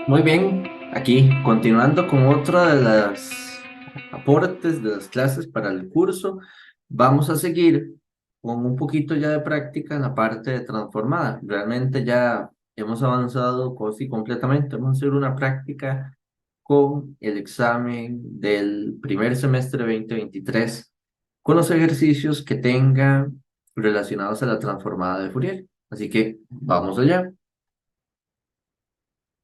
Muy bien, aquí continuando con otra de las aportes de las clases para el curso, vamos a seguir con un poquito ya de práctica en la parte de transformada. Realmente ya hemos avanzado casi completamente. Vamos a hacer una práctica con el examen del primer semestre 2023, con los ejercicios que tengan relacionados a la transformada de Fourier. Así que vamos allá.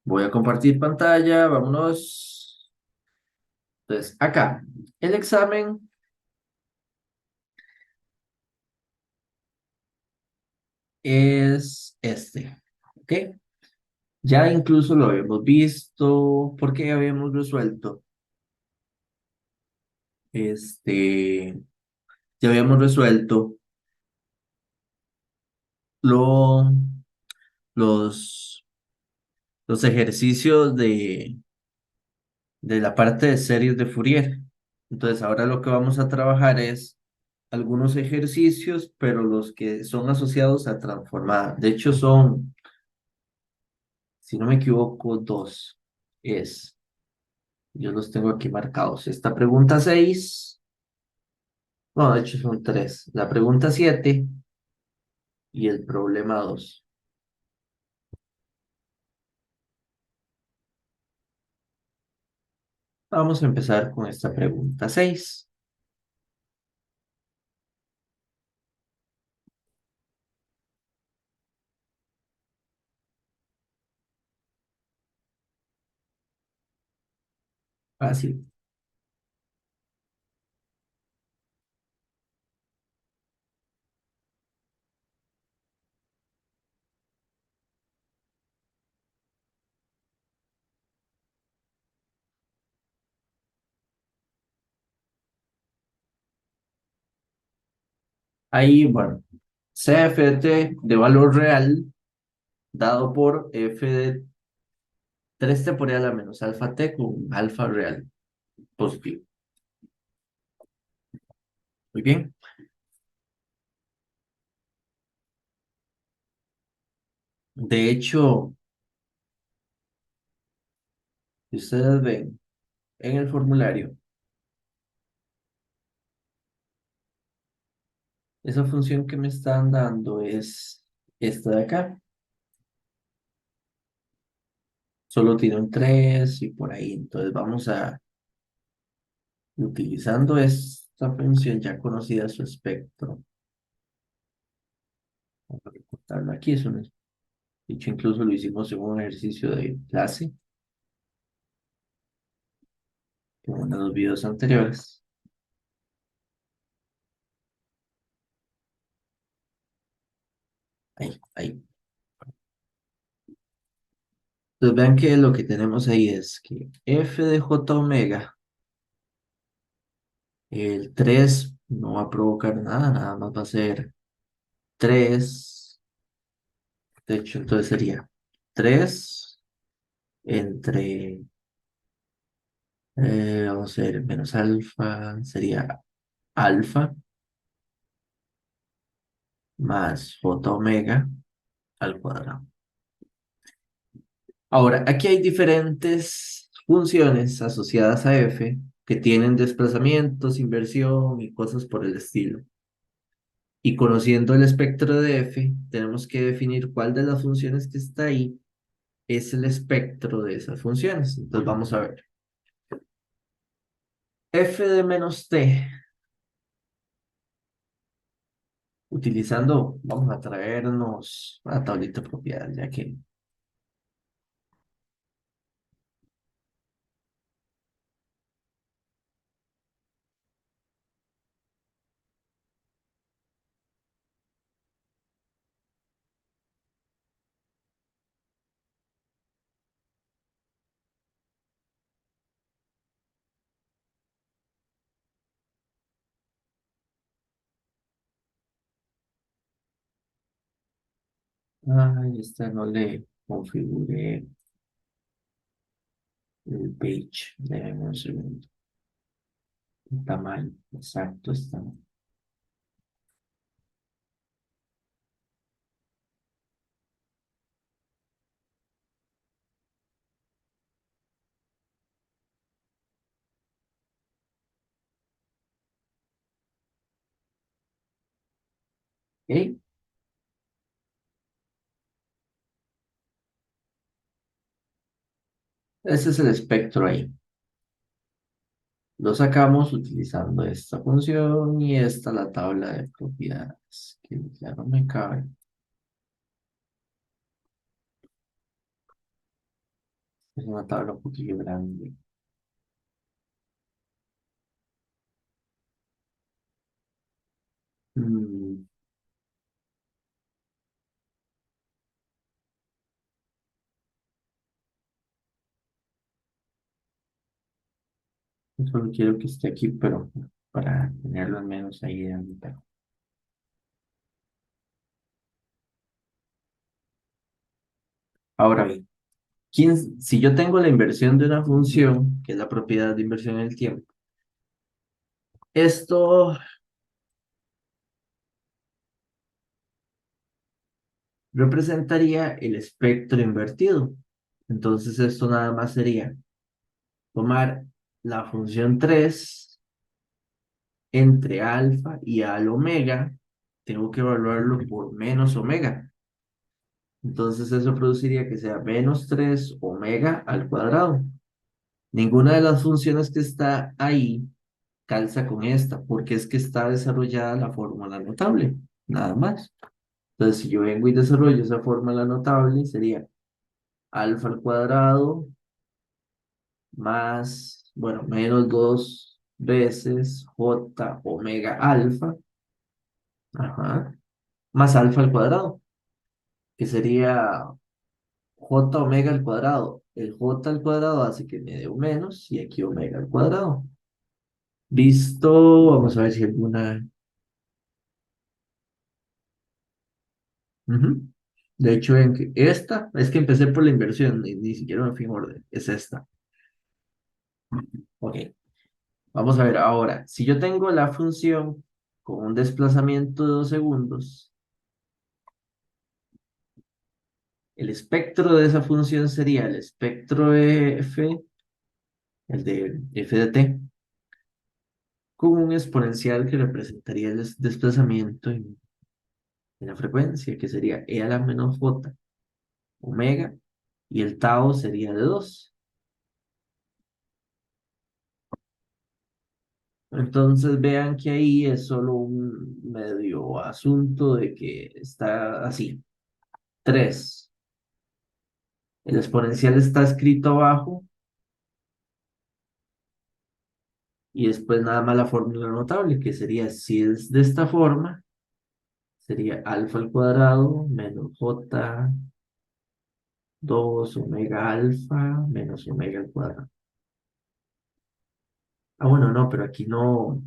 Voy a compartir pantalla, vámonos. Entonces, acá, el examen es este, ¿ok? Ya incluso lo habíamos visto, porque habíamos resuelto, este, ya habíamos resuelto lo, los, los ejercicios de la parte de series de Fourier. Entonces, ahora lo que vamos a trabajar es algunos ejercicios, pero los que son asociados a transformar. De hecho, son, si no me equivoco, dos. Es, yo los tengo aquí marcados. Esta pregunta 6, no, de hecho son tres. La pregunta 7 y el problema 2. Vamos a empezar con esta pregunta 6. Fácil. Ahí, bueno, CFT de valor real dado por F de 3t por a la menos alfa t con alfa real positivo. Muy bien. De hecho, si ustedes ven en el formulario, esa función que me están dando es esta de acá. Solo tiene un 3 y por ahí. Entonces vamos a, utilizando esta función ya conocida su espectro. Vamos a recortarlo aquí. Dicho, incluso lo hicimos en un ejercicio de clase, en uno de los videos anteriores. Ahí, ahí. Entonces vean que lo que tenemos ahí es que f de j omega, el 3 no va a provocar nada, nada más va a ser 3. De hecho, entonces sería 3 entre, vamos a ver, menos alfa, sería alfa más j omega al cuadrado. Ahora, aquí hay diferentes funciones asociadas a f que tienen desplazamientos, inversión y cosas por el estilo. Y conociendo el espectro de f, tenemos que definir cuál de las funciones que está ahí es el espectro de esas funciones. Entonces vamos a ver. F de menos t, utilizando, vamos a traernos una tablita de propiedades, ya que ay, esta no le configuré el page. Déjenme un segundo. El tamaño exacto está. ¿Ok? Ese es el espectro ahí. Lo sacamos utilizando esta función y esta la tabla de propiedades, que ya no me cabe. Es una tabla un poquillo grande. Mm, Solo quiero que esté aquí, pero para tenerlo al menos ahí en el taco. Ahora bien, si yo tengo la inversión de una función, que es la propiedad de inversión en el tiempo, esto representaría el espectro invertido. Entonces esto nada más sería tomar la función 3 entre alfa y al omega, tengo que evaluarlo por menos omega. Entonces eso produciría que sea menos 3 omega al cuadrado. Ninguna de las funciones que está ahí calza con esta, porque es que está desarrollada la fórmula notable, nada más. Entonces, si yo vengo y desarrollo esa fórmula notable, sería alfa al cuadrado más, bueno, menos 2 veces j omega alfa, ajá, más alfa al cuadrado, que sería j omega al cuadrado. El j al cuadrado hace que me dé un menos y aquí omega al cuadrado. Listo, vamos a ver si alguna... Ujú. De hecho, en que esta, es que empecé por la inversión, ni siquiera me fui en orden, es esta. Ok, vamos a ver ahora, si yo tengo la función con un desplazamiento de 2 segundos, el espectro de esa función sería el espectro de f, el de f de t, con un exponencial que representaría el desplazamiento en la frecuencia, que sería e a la menos j omega, y el tau sería de 2. Entonces vean que ahí es solo un medio asunto de que está así. 3. El exponencial está escrito abajo y después nada más la fórmula notable, que sería, si es de esta forma, sería alfa al cuadrado menos j 2 omega alfa menos omega al cuadrado. Ah, bueno, no, pero aquí no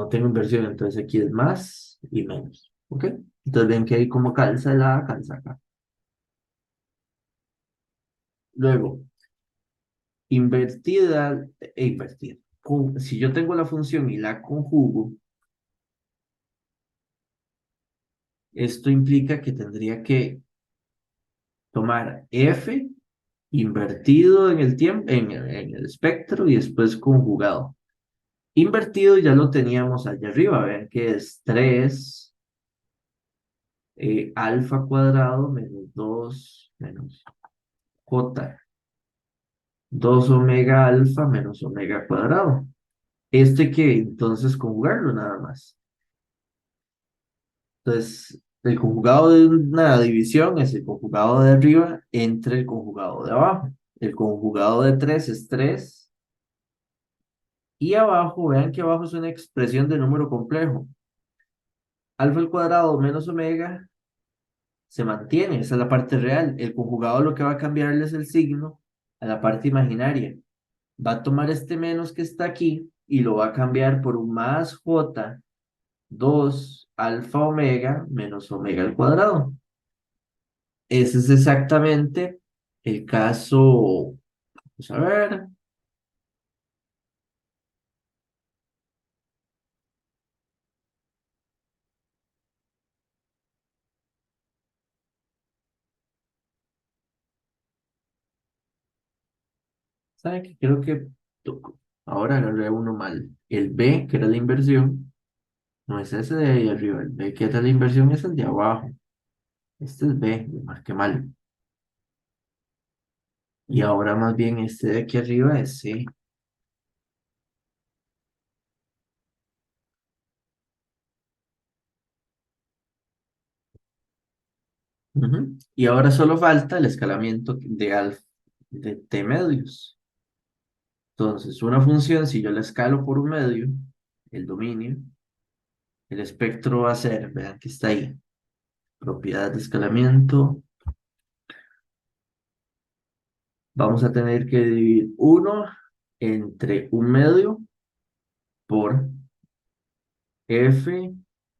tengo inversión, entonces aquí es más y menos. ¿Ok? Entonces ven que ahí como calza la A, calza acá. Luego, invertida e invertida. Si yo tengo la función y la conjugo, esto implica que tendría que tomar f invertido en el tiempo, en el espectro y después conjugado. Invertido ya lo teníamos allá arriba, vean que es 3 alfa cuadrado menos 2 menos j 2 omega alfa menos omega cuadrado. Este que entonces conjugarlo nada más. Entonces, el conjugado de una división es el conjugado de arriba entre el conjugado de abajo. El conjugado de 3 es 3 y abajo, vean que abajo es una expresión de número complejo. Alfa al cuadrado menos omega se mantiene, esa es la parte real. El conjugado lo que va a cambiarle es el signo a la parte imaginaria. Va a tomar este menos que está aquí y lo va a cambiar por un más j 2 alfa omega menos omega al cuadrado. Ese es exactamente el caso. Vamos a ver. ¿Sabe qué? Creo que ahora agarré uno mal. El B, que era la inversión, No es ese de ahí arriba. El B que es de la inversión es el de abajo. Este es B, lo marqué mal. Y ahora más bien este de aquí arriba es C. Ujú. Y ahora solo falta el escalamiento de alfa, de T medios. Entonces, una función, si yo la escalo por un medio, el dominio, el espectro va a ser, vean que está ahí, propiedad de escalamiento. Vamos a tener que dividir uno entre un medio por F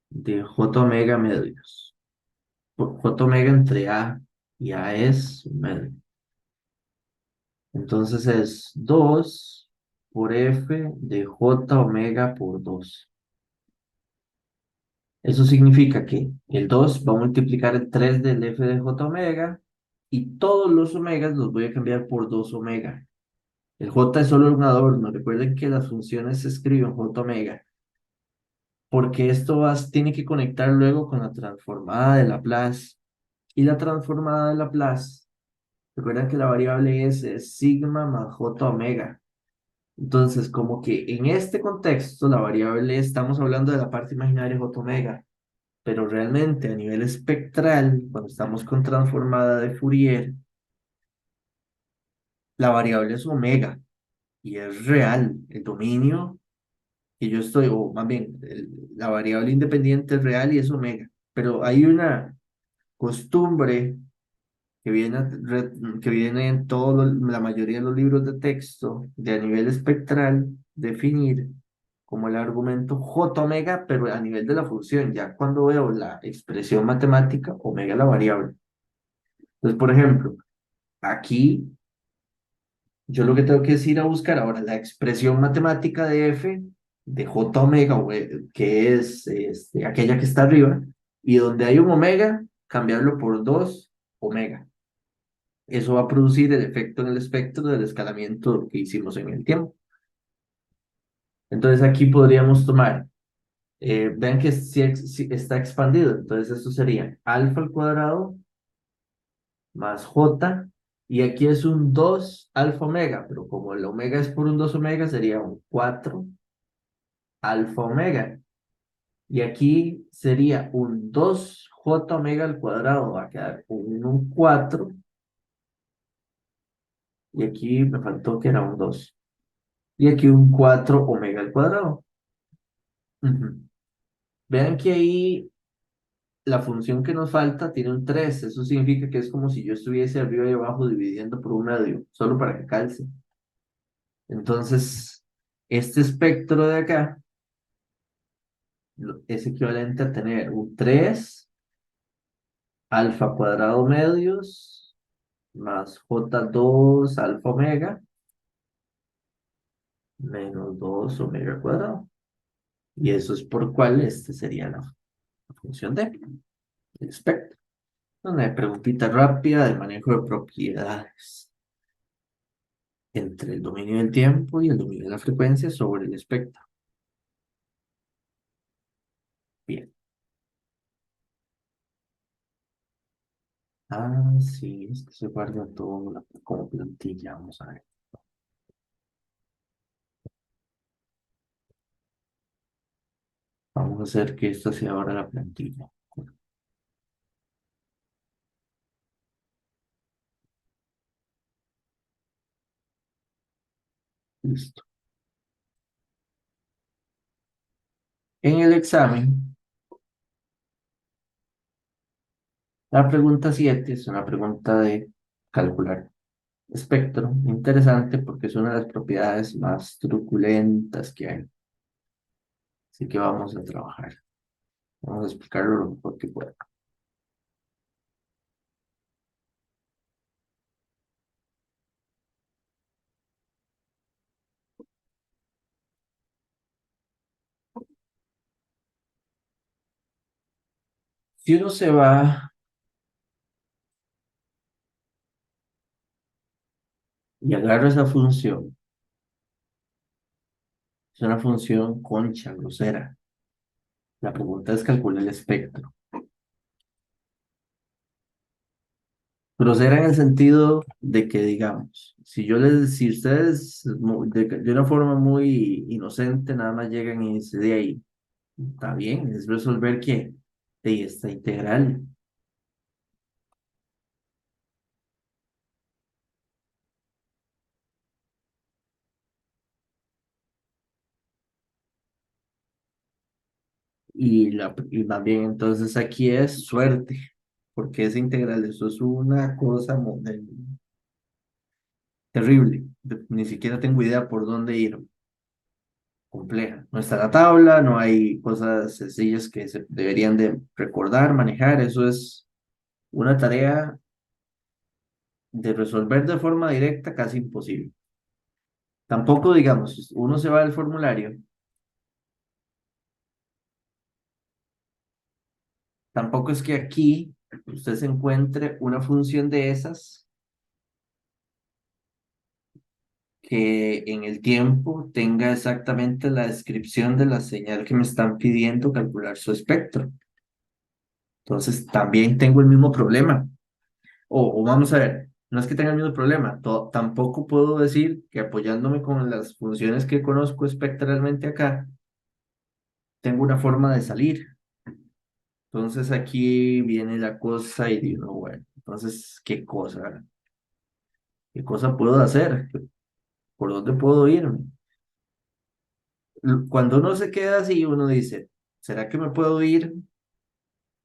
de J omega medios. J omega entre A y A es un medio. Entonces es 2 por F de J omega por 2. Eso significa que el 2 va a multiplicar el 3 del F de J omega y todos los omegas los voy a cambiar por 2 omega. El J es solo un adorno. Recuerden que las funciones se escriben J omega porque esto tiene que conectar luego con la transformada de Laplace. Y la transformada de Laplace, recuerden que la variable S es sigma más J omega. Entonces, como que en este contexto, la variable, estamos hablando de la parte imaginaria J omega, pero realmente a nivel espectral, cuando estamos con transformada de Fourier, la variable es omega y es real. El dominio que yo estoy, o más bien, la variable independiente es real y es omega. Pero hay una costumbre que viene en la mayoría de los libros de texto de a nivel espectral, definir como el argumento J omega, pero a nivel de la función, ya cuando veo la expresión matemática, omega la variable. Entonces, por ejemplo, aquí yo lo que tengo que es ir a buscar ahora la expresión matemática de f de j omega, que es aquella que está arriba, y donde hay un omega, cambiarlo por 2 omega. Eso va a producir el efecto en el espectro del escalamiento que hicimos en el tiempo. Entonces aquí podríamos tomar, vean que sí está expandido, entonces esto sería alfa al cuadrado más j, y aquí es un 2 alfa omega, pero como el omega es por un 2 omega, sería un 4 alfa omega. Y aquí sería un 2 j omega al cuadrado, va a quedar un 4, y aquí me faltó que era un 2. Y aquí un 4 omega al cuadrado. Ujú. Vean que ahí la función que nos falta tiene un 3. Eso significa que es como si yo estuviese arriba y abajo dividiendo por un medio, solo para que calce. Entonces, este espectro de acá es equivalente a tener un 3 alfa cuadrado medios más j2 alfa omega menos 2 omega cuadrado. Y eso es por cuál este sería la función de el espectro. Una preguntita rápida de manejo de propiedades entre el dominio del tiempo y el dominio de la frecuencia sobre el espectro. Bien. Ah, sí, es que se guarda todo como plantilla. Vamos a ver. Vamos a hacer que esta sea ahora la plantilla. Listo. En el examen, la pregunta 7 es una pregunta de calcular espectro. Interesante porque es una de las propiedades más truculentas que hay. Así que vamos a trabajar. Vamos a explicarlo lo mejor que pueda. Si uno se va y agarra esa función, es una función concha, grosera. La pregunta es calcular el espectro. Grosera en el sentido de que, digamos, si ustedes de una forma muy inocente nada más llegan y dicen de ahí, está bien, es resolver que de esta integral. Y más bien entonces aquí es suerte, porque esa integral, eso es una cosa terrible. Ni siquiera tengo idea por dónde ir. Compleja. No está la tabla, no hay cosas sencillas que se deberían de recordar, manejar. Eso es una tarea de resolver de forma directa casi imposible. Tampoco, digamos, si uno se va al formulario, tampoco es que aquí usted se encuentre una función de esas que en el tiempo tenga exactamente la descripción de la señal que me están pidiendo calcular su espectro. Entonces, también tengo el mismo problema. O vamos a ver, no es que tenga el mismo problema, tampoco puedo decir que apoyándome con las funciones que conozco espectralmente acá, tengo una forma de salir. Entonces aquí viene la cosa y digo, bueno, entonces, ¿qué cosa? ¿Qué cosa puedo hacer? ¿Por dónde puedo irme? Cuando uno se queda así, uno dice, ¿será que me puedo ir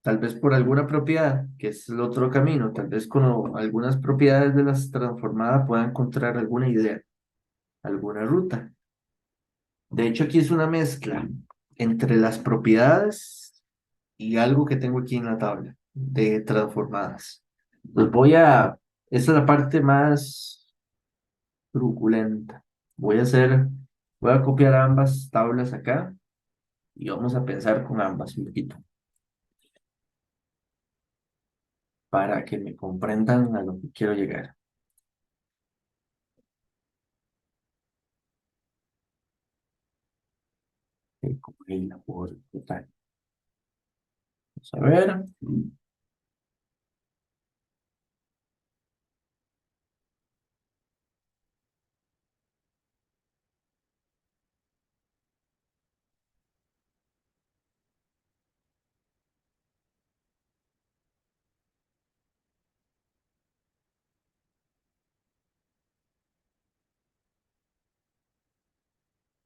tal vez por alguna propiedad, que es el otro camino? Tal vez con algunas propiedades de las transformadas pueda encontrar alguna idea, alguna ruta. De hecho, aquí es una mezcla entre las propiedades y algo que tengo aquí en la tabla de transformadas. Pues esa es la parte más truculenta. Voy a copiar ambas tablas acá y vamos a pensar con ambas un poquito para que me comprendan a lo que quiero llegar. Como que la por total. Vamos a ver.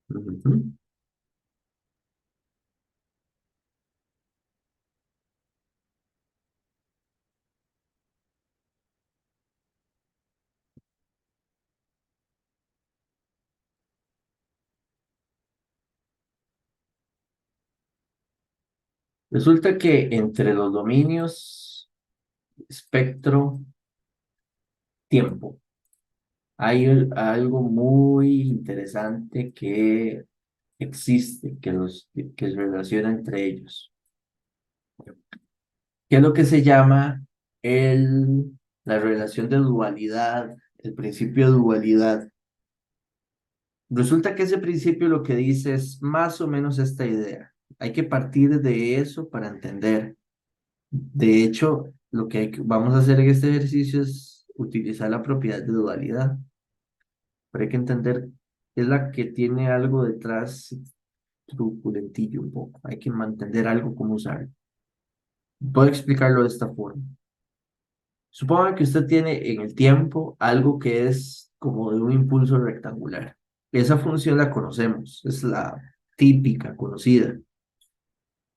Ujú. Resulta que entre los dominios espectro, tiempo, hay algo muy interesante que existe, que se relaciona entre ellos, que es lo que se llama la relación de dualidad, el principio de dualidad. Resulta que ese principio lo que dice es más o menos esta idea. Hay que partir de eso para entender. De hecho, vamos a hacer en este ejercicio es utilizar la propiedad de dualidad, pero hay que entender, es la que tiene algo detrás truculentillo un poco. Hay que mantener algo como usar. Puedo explicarlo de esta forma. Suponga que usted tiene en el tiempo algo que es como de un impulso rectangular. Esa función la conocemos, es la típica, conocida.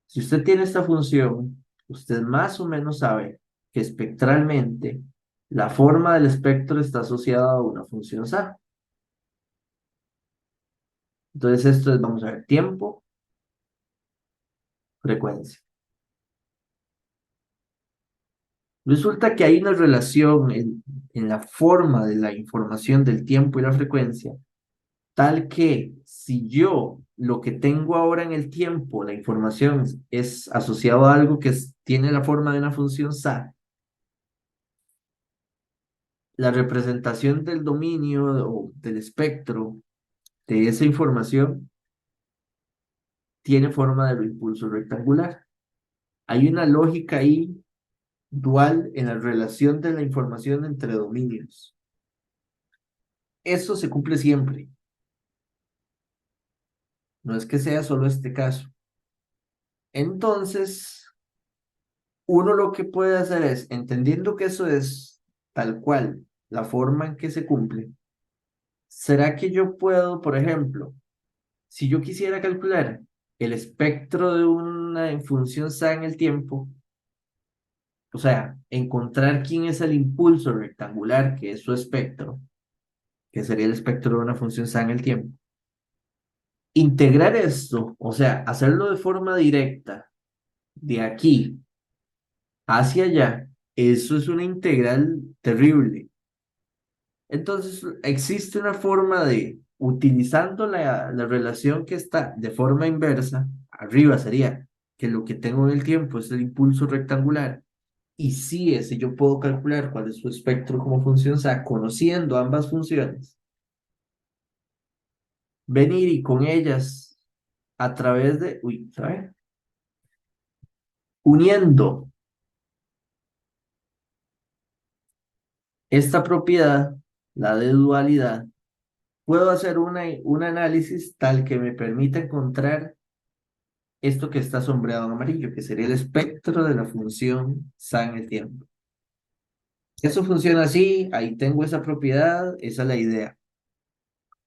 Si usted tiene esta función, usted más o menos sabe que espectralmente la forma del espectro está asociada a una función SA. Entonces esto es, vamos a ver, tiempo, frecuencia. Resulta que hay una relación en la forma de la información del tiempo y la frecuencia, tal que si yo lo que tengo ahora en el tiempo, la información es asociado a algo tiene la forma de una función SA, la representación del dominio o del espectro de esa información tiene forma de impulso rectangular. Hay una lógica ahí dual en la relación de la información entre dominios. Eso se cumple siempre. No es que sea solo este caso. Entonces, uno lo que puede hacer es, entendiendo que eso es tal cual la forma en que se cumple, ¿será que yo puedo, por ejemplo, si yo quisiera calcular el espectro de una función SA en el tiempo, o sea, encontrar quién es el impulso rectangular, que es su espectro, que sería el espectro de una función SA en el tiempo, integrar esto, o sea, hacerlo de forma directa, de aquí hacia allá, eso es una integral terrible. Entonces, existe una forma de, utilizando la relación que está de forma inversa, arriba sería que lo que tengo en el tiempo es el impulso rectangular, y si ese yo puedo calcular cuál es su espectro como función, o sea, conociendo ambas funciones, venir y con ellas a través de, uy, ¿sabe? Uniendo esta propiedad, la de dualidad, puedo hacer un análisis tal que me permita encontrar esto que está sombreado en amarillo, que sería el espectro de la función sa en el tiempo. Eso funciona así, ahí tengo esa propiedad, esa es la idea.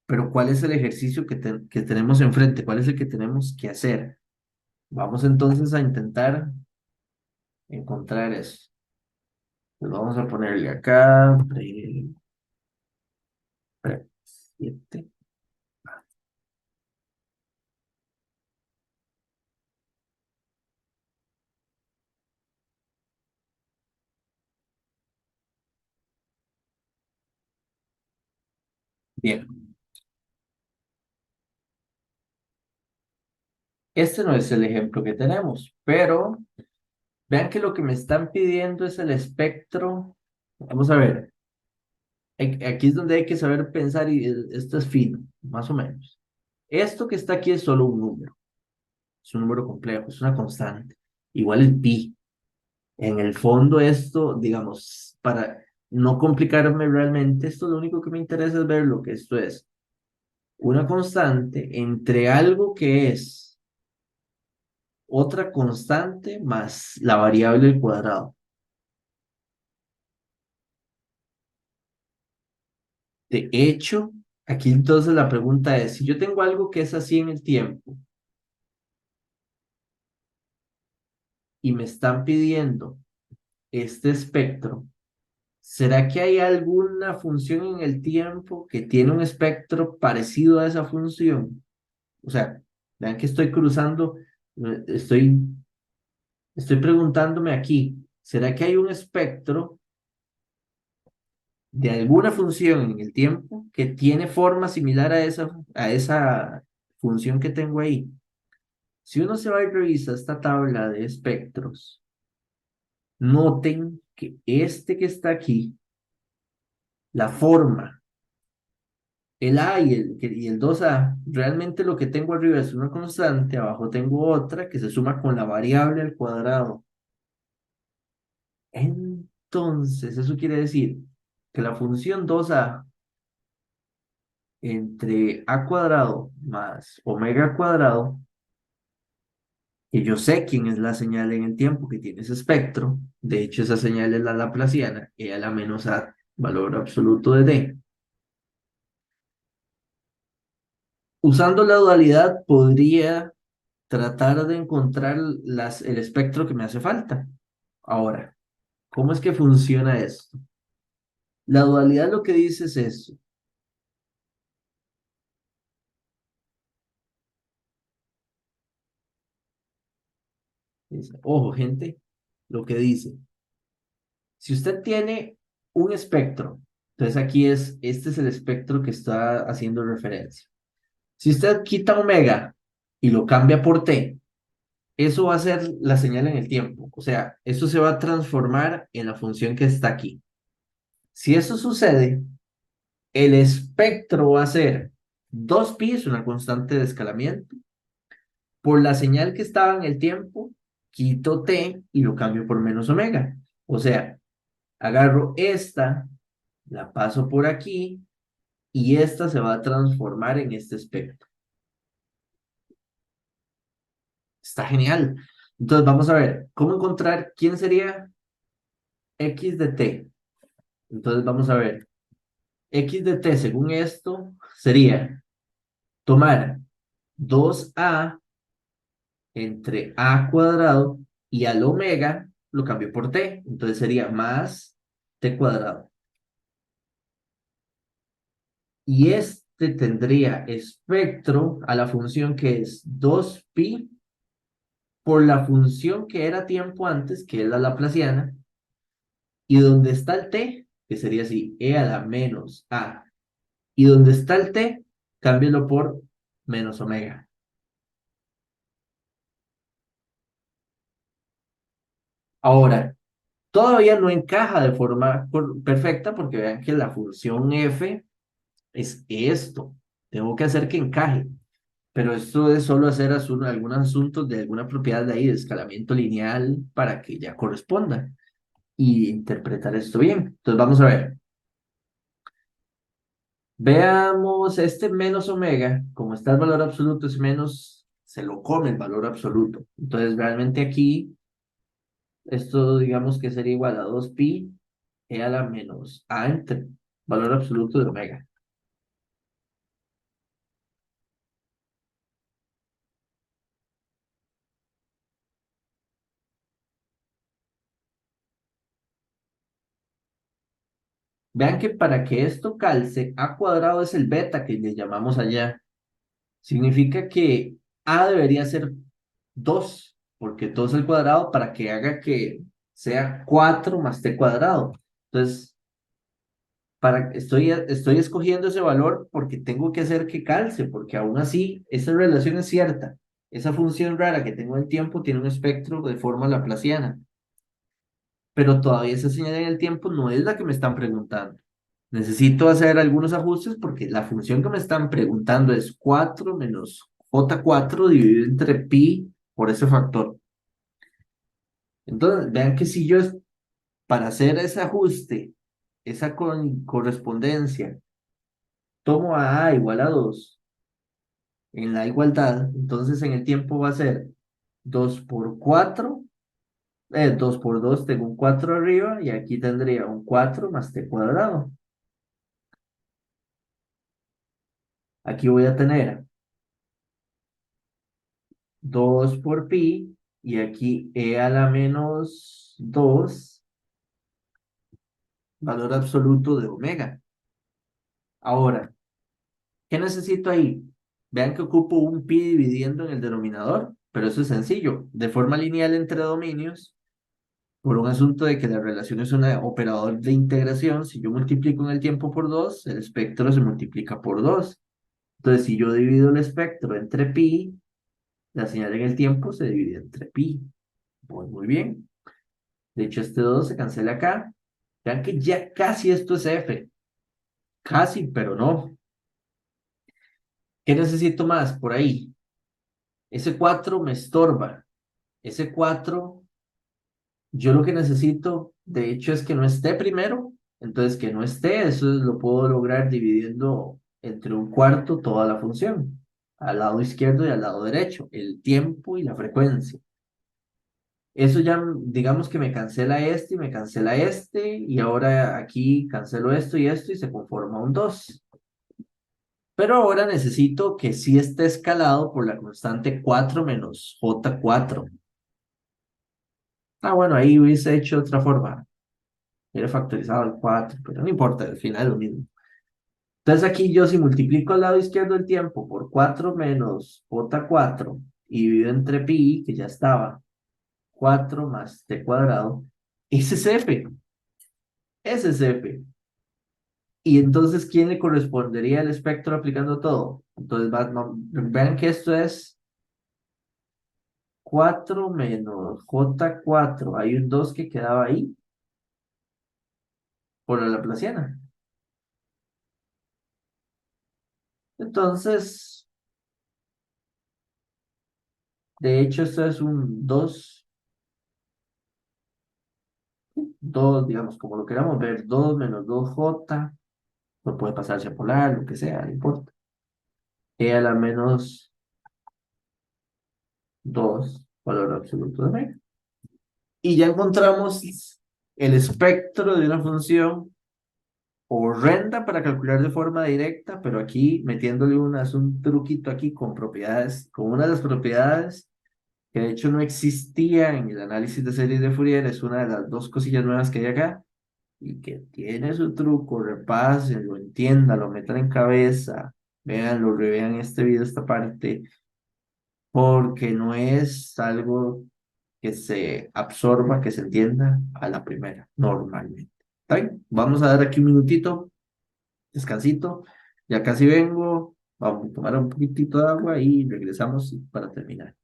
Pero ¿cuál es el ejercicio que tenemos enfrente? ¿Cuál es el que tenemos que hacer? Vamos entonces a intentar encontrar eso. Pues vamos a ponerle acá, siete. Bien, este no es el ejemplo que tenemos, pero vean que lo que me están pidiendo es el espectro. Vamos a ver, aquí es donde hay que saber pensar y esto es fino, más o menos. Esto que está aquí es solo un número, es un número complejo, es una constante, igual el pi. En el fondo esto, digamos, para no complicarme realmente, esto lo único que me interesa es ver lo que esto es. Una constante entre algo que es otra constante más la variable al cuadrado. De hecho, aquí entonces la pregunta es, si yo tengo algo que es así en el tiempo y me están pidiendo este espectro, ¿será que hay alguna función en el tiempo que tiene un espectro parecido a esa función? O sea, vean que estoy cruzando, estoy preguntándome aquí, ¿será que hay un espectro de alguna función en el tiempo que tiene forma similar a esa función que tengo ahí? Si uno se va y revisa esta tabla de espectros, noten que este que está aquí, la forma, el A y el 2A, realmente lo que tengo arriba es una constante, abajo tengo otra que se suma con la variable al cuadrado. Entonces, eso quiere decir que la función 2A entre a cuadrado más omega cuadrado, que yo sé quién es la señal en el tiempo que tiene ese espectro, de hecho esa señal es la laplaciana, e a la menos a valor absoluto de D. Usando la dualidad podría tratar de encontrar el espectro que me hace falta. Ahora, ¿cómo es que funciona esto? La dualidad lo que dice es eso. Ojo, gente, lo que dice. Si usted tiene un espectro, entonces aquí este es el espectro que está haciendo referencia. Si usted quita omega y lo cambia por t, eso va a ser la señal en el tiempo. O sea, eso se va a transformar en la función que está aquí. Si eso sucede, el espectro va a ser 2pi, es una constante de escalamiento, Por la señal que estaba en el tiempo, quito t y lo cambio por menos omega. O sea, agarro esta, la paso por aquí y esta se va a transformar en este espectro. Está genial. Entonces vamos a ver, ¿cómo encontrar quién sería x de t? Entonces vamos a ver, x de t según esto sería tomar 2a entre a cuadrado y al omega lo cambio por t. Entonces sería más t cuadrado. Y este tendría espectro a la función que es 2pi por la función que era tiempo antes, que es la laplaciana, y donde está el t, que sería así, e a la menos a, y donde está el t, cámbialo por menos omega. Ahora, todavía no encaja de forma perfecta porque vean que la función f es esto. Tengo que hacer que encaje. Pero esto es solo hacer algunos asuntos de alguna propiedad de ahí, de escalamiento lineal, para que ya corresponda y interpretar esto bien. Entonces vamos a ver. Veamos este menos omega, como está el valor absoluto, es menos, se lo come el valor absoluto. Entonces realmente aquí, esto digamos que sería igual a 2pi e a la menos a entre valor absoluto de omega. Vean que para que esto calce, a cuadrado es el beta que le llamamos allá. Significa que a debería ser 2 porque 2 al cuadrado para que haga que sea 4 más t cuadrado. Entonces, estoy escogiendo ese valor porque tengo que hacer que calce, porque aún así esa relación es cierta. Esa función rara que tengo en el tiempo tiene un espectro de forma laplaciana, pero todavía esa señal en el tiempo no es la que me están preguntando. Necesito hacer algunos ajustes porque la función que me están preguntando es 4 menos j4 dividido entre pi por ese factor. Entonces, vean que si yo para hacer ese ajuste, esa correspondencia, tomo a igual a 2 en la igualdad, entonces en el tiempo va a ser 2 por 4, 2 por 2 tengo un 4 arriba y aquí tendría un 4 más t cuadrado. Aquí voy a tener 2 por pi y aquí e a la menos 2 valor absoluto de omega. Ahora, ¿qué necesito ahí? Vean que ocupo un pi dividiendo en el denominador, pero eso es sencillo. De forma lineal entre dominios, por un asunto de que la relación es un operador de integración, si yo multiplico en el tiempo por 2 el espectro se multiplica por 2. Entonces, si yo divido el espectro entre pi, la señal en el tiempo se divide entre pi. Pues muy bien. De hecho, este 2 se cancela acá. Vean que ya casi esto es f. Casi, pero no. ¿Qué necesito más por ahí? Ese 4 me estorba. Ese 4 yo lo que necesito, de hecho, es que no esté primero. Entonces, que no esté, eso lo puedo lograr dividiendo entre un cuarto toda la función. Al lado izquierdo y al lado derecho. El tiempo y la frecuencia. Eso ya, digamos que me cancela este y me cancela este. Y ahora aquí cancelo esto y se conforma un 2. Pero ahora necesito que sí esté escalado por la constante 4 menos J4. Ah, bueno, ahí hubiese hecho otra forma. Hubiera factorizado el 4, pero no importa, al final es lo mismo. Entonces aquí yo si multiplico al lado izquierdo el tiempo por 4 menos J4 y divido entre pi, que ya estaba, 4 más t cuadrado, ese es f, ese es f. Y entonces, ¿quién le correspondería al espectro aplicando todo? Entonces, vean que esto es 4 menos J4. Hay un 2 que quedaba ahí por la laplaciana. Entonces, De hecho, esto es un dos digamos, como lo queramos ver, 2 menos 2j, no puede pasarse a polar, lo que sea, no importa. E a la menos 2 valor absoluto de omega. Y ya encontramos el espectro de una función horrenda para calcular de forma directa, pero aquí metiéndole un truquito aquí con propiedades, con una de las propiedades que de hecho no existía en el análisis de series de Fourier, es una de las dos cosillas nuevas que hay acá y que tiene su truco, repasen, lo entiendan, lo metan en cabeza, véanlo, revean este video, esta parte, porque no es algo que se absorba, que se entienda a la primera, normalmente. ¿Está bien? Vamos a dar aquí un minutito, descansito, ya casi vengo, vamos a tomar un poquitito de agua y regresamos para terminar.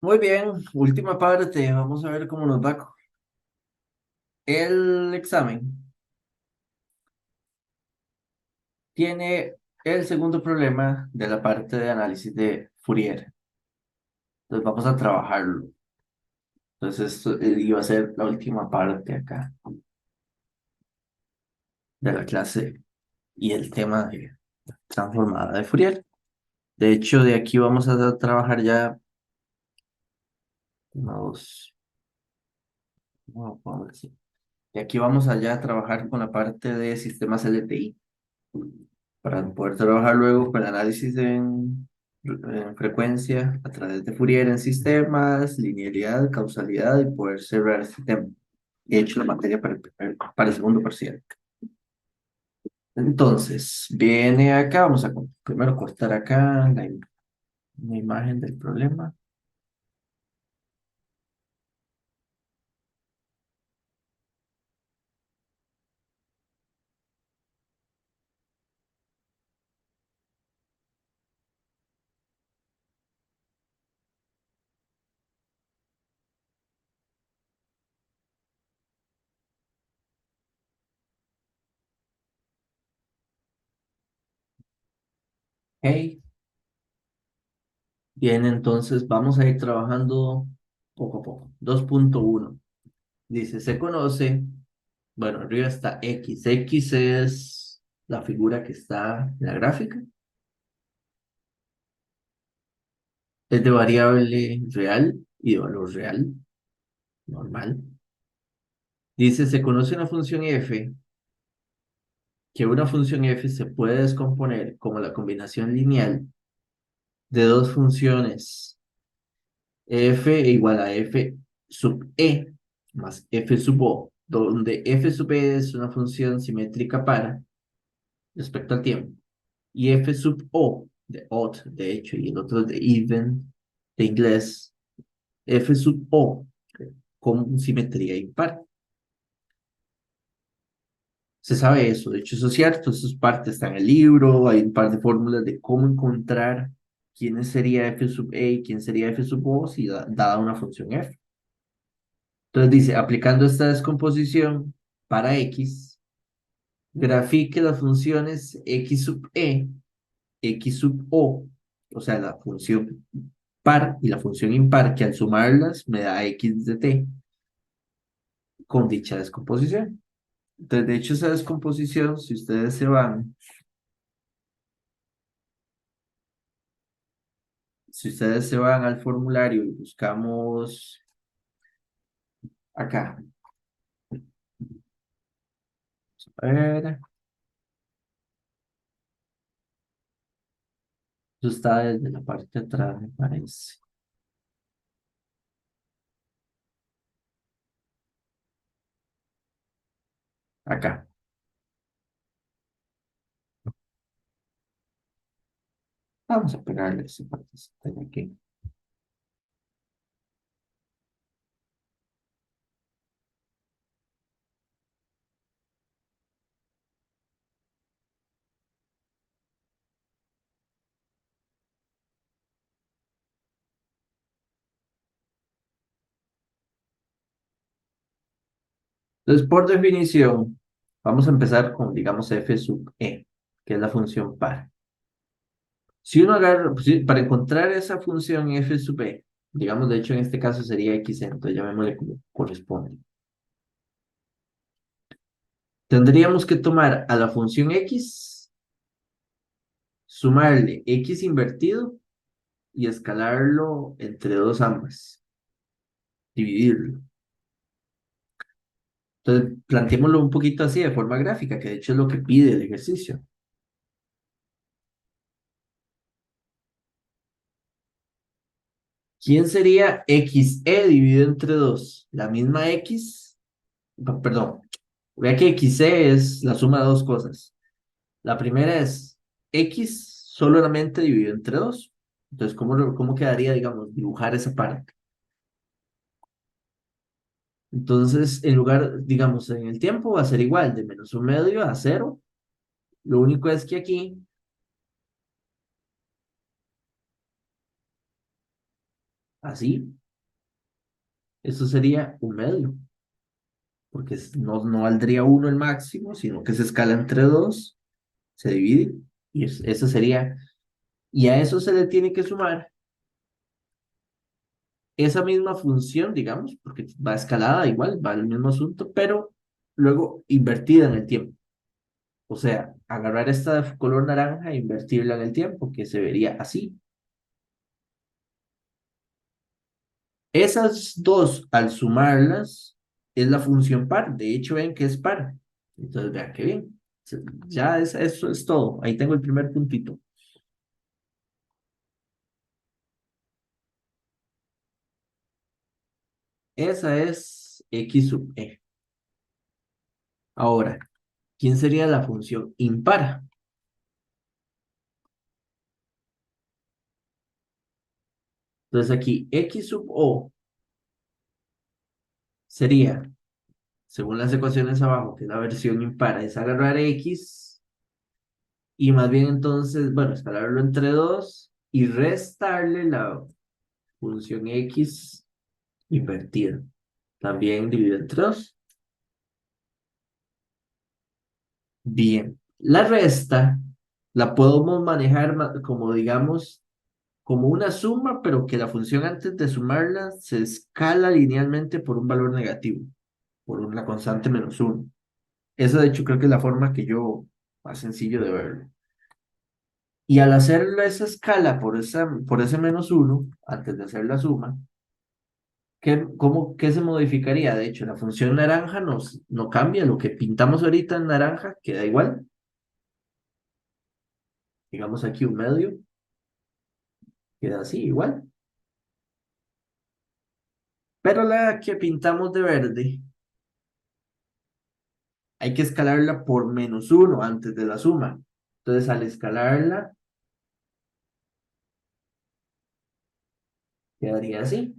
Muy bien, última parte, vamos a ver cómo nos va el examen. Tiene el segundo problema de la parte de análisis de Fourier. Entonces vamos a trabajarlo. Entonces esto iba a ser la última parte acá de la clase y el tema de transformada de Fourier. De hecho, de aquí vamos a trabajar ya unos, no, vamos a decir, de aquí vamos allá a trabajar con la parte de sistemas LTI para poder trabajar luego con el análisis en frecuencia a través de Fourier en sistemas, linealidad, causalidad y poder cerrar el sistema. He hecho la materia para el segundo parcial. Entonces, viene acá, vamos a primero cortar acá una imagen del problema. Ok, bien, entonces vamos a ir trabajando poco a poco. 2.1. Dice, se conoce, bueno, arriba está X. X es la figura que está en la gráfica. Es de variable real y de valor real, normal. Dice, se conoce una función f que una función f se puede descomponer como la combinación lineal de dos funciones f igual a f sub e más f sub o, donde f sub e es una función simétrica para respecto al tiempo, y f sub o, de odd, de hecho, y el otro es de even, de inglés, f sub o con simetría impar. Se sabe eso, de hecho eso es cierto, eso es parte, está en el libro, hay un par de fórmulas de cómo encontrar quién sería f sub e y quién sería f sub o si dada una función f. Entonces dice, aplicando esta descomposición para x, grafique las funciones x sub e, x sub o sea, la función par y la función impar, que al sumarlas me da x de t con dicha descomposición. Entonces, de hecho, esa descomposición, si ustedes se van, si ustedes se van al formulario y buscamos acá, a ver, eso está desde la parte de atrás, me parece. Acá. Vamos a pegarle esa partecita de aquí. Entonces, por definición, vamos a empezar con, digamos, f sub e, que es la función par. Si uno agarra, pues, para encontrar esa función f sub e, digamos, de hecho, en este caso sería x, entonces llamémosle como corresponde. Tendríamos que tomar a la función x, sumarle x invertido y escalarlo entre dos ambas, dividirlo. Entonces, planteémoslo un poquito así, de forma gráfica, que de hecho es lo que pide el ejercicio. ¿Quién sería xe dividido entre 2? La misma x, perdón, vea que xe es la suma de dos cosas. La primera es x solamente dividido entre 2. Entonces, ¿cómo quedaría, digamos, dibujar esa parte? Entonces, en lugar, digamos, en el tiempo va a ser igual, de menos un medio a cero. Lo único es que aquí, así, esto sería un medio, porque no valdría uno el máximo, sino que se escala entre 2, se divide, y eso sería, y a eso se le tiene que sumar esa misma función, digamos, porque va escalada igual, va al mismo asunto, pero luego invertida en el tiempo. O sea, agarrar esta de color naranja e invertirla en el tiempo, que se vería así. Esas dos, al sumarlas, es la función par. De hecho, ven que es par. Entonces, vean qué bien. Ya eso es todo. Ahí tengo el primer puntito. Esa es x sub e. Ahora, ¿quién sería la función impar? Entonces aquí x sub o sería, según las ecuaciones abajo, que es la versión impar, es agarrar x y más bien entonces, bueno, escalarlo entre 2 y restarle la función x invertida. También dividido entre 2. Bien. La resta la podemos manejar como, digamos, como una suma, pero que la función antes de sumarla se escala linealmente por un valor negativo, por una constante menos uno. Esa, de hecho, creo que es la forma que yo, más sencillo de verlo. Y al hacerlo esa escala por ese menos uno, antes de hacer la suma, ¿qué se modificaría? De hecho, la función naranja no cambia, lo que pintamos ahorita en naranja queda igual. Digamos aquí un medio, queda así igual. Pero la que pintamos de verde, hay que escalarla por -1 antes de la suma. Entonces, al escalarla, quedaría así.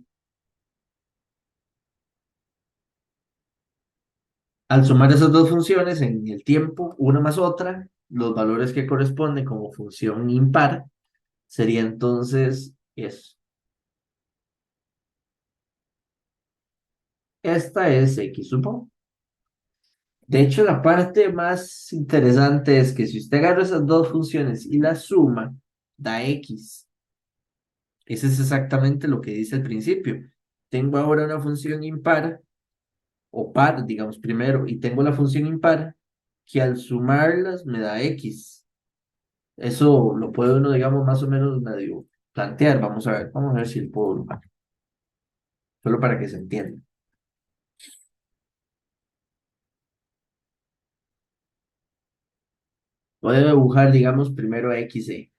Al sumar esas dos funciones en el tiempo, una más otra, los valores que corresponden como función impar, sería entonces eso. Esta es x, supongo. De hecho, la parte más interesante es que si usted agarra esas dos funciones y las suma, da x. Eso es exactamente lo que dice al principio. Tengo ahora una función impar, o par, digamos primero, y tengo la función impar, que al sumarlas me da x. Eso lo puede uno, digamos, más o menos medio plantear. Vamos a ver si lo puedo dibujar, solo para que se entienda. Voy a dibujar, digamos, primero x, e.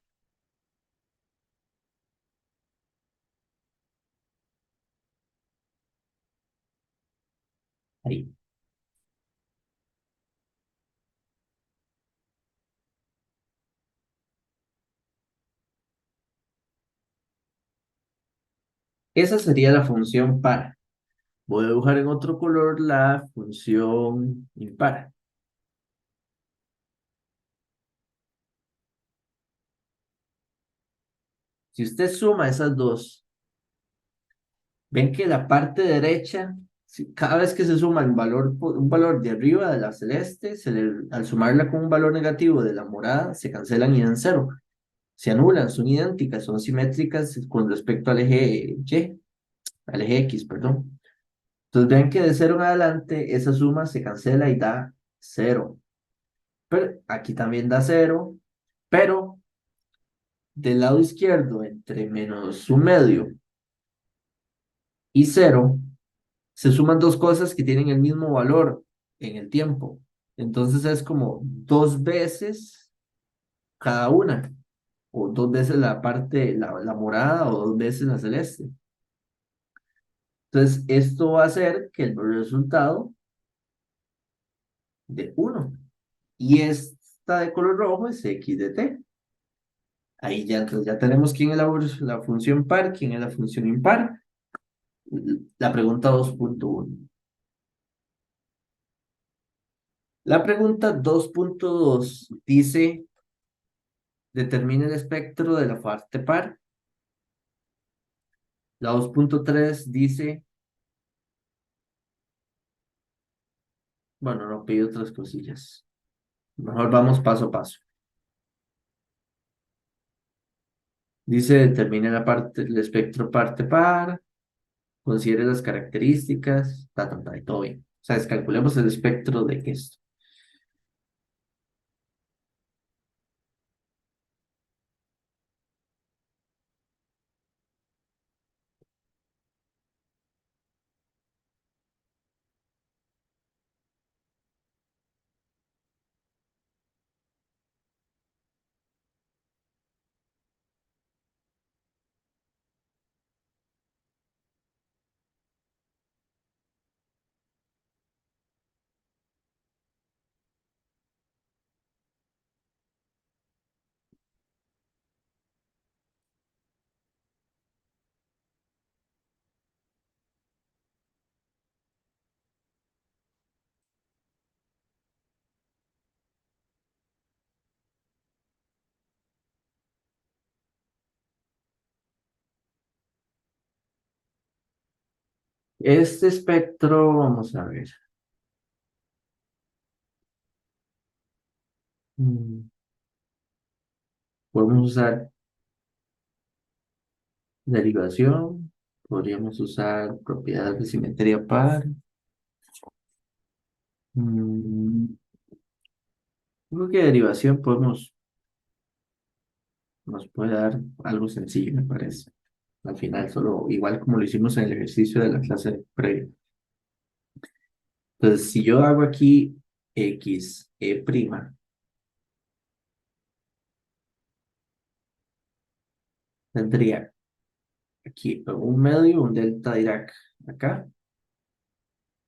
Ahí. Esa sería la función par. Voy a dibujar en otro color la función impar. Si usted suma esas dos, ven que la parte derecha, cada vez que se suma un valor de arriba de la celeste, al sumarla con un valor negativo de la morada, se cancelan y dan cero. Se anulan, son idénticas, son simétricas con respecto al eje Y, al eje X, perdón. Entonces ven que de cero en adelante esa suma se cancela y da cero. Pero aquí también da cero, pero del lado izquierdo, entre -1/2 y cero, se suman dos cosas que tienen el mismo valor en el tiempo. Entonces es como dos veces cada una, o dos veces la parte, la morada, o dos veces la celeste. Entonces, esto va a hacer que el resultado de uno. Y esta de color rojo es x de t. Ahí ya, entonces ya tenemos quién es la función par, quién es la función impar. La pregunta 2.1. La pregunta 2.2 dice, determina el espectro de la parte par. La 2.3 dice, bueno, no pide otras cosillas. Mejor vamos paso a paso. Dice, determina el espectro parte par, considere las características, y todo bien. O sea, descalculemos el espectro de esto. Este espectro, vamos a ver. mm, Podemos usar derivación, podríamos usar propiedades de simetría par. Mm, Creo que derivación nos puede dar algo sencillo, me parece. Al final, solo igual como lo hicimos en el ejercicio de la clase previa. Entonces, si yo hago aquí x, e', Tendría aquí un medio, un delta Dirac acá.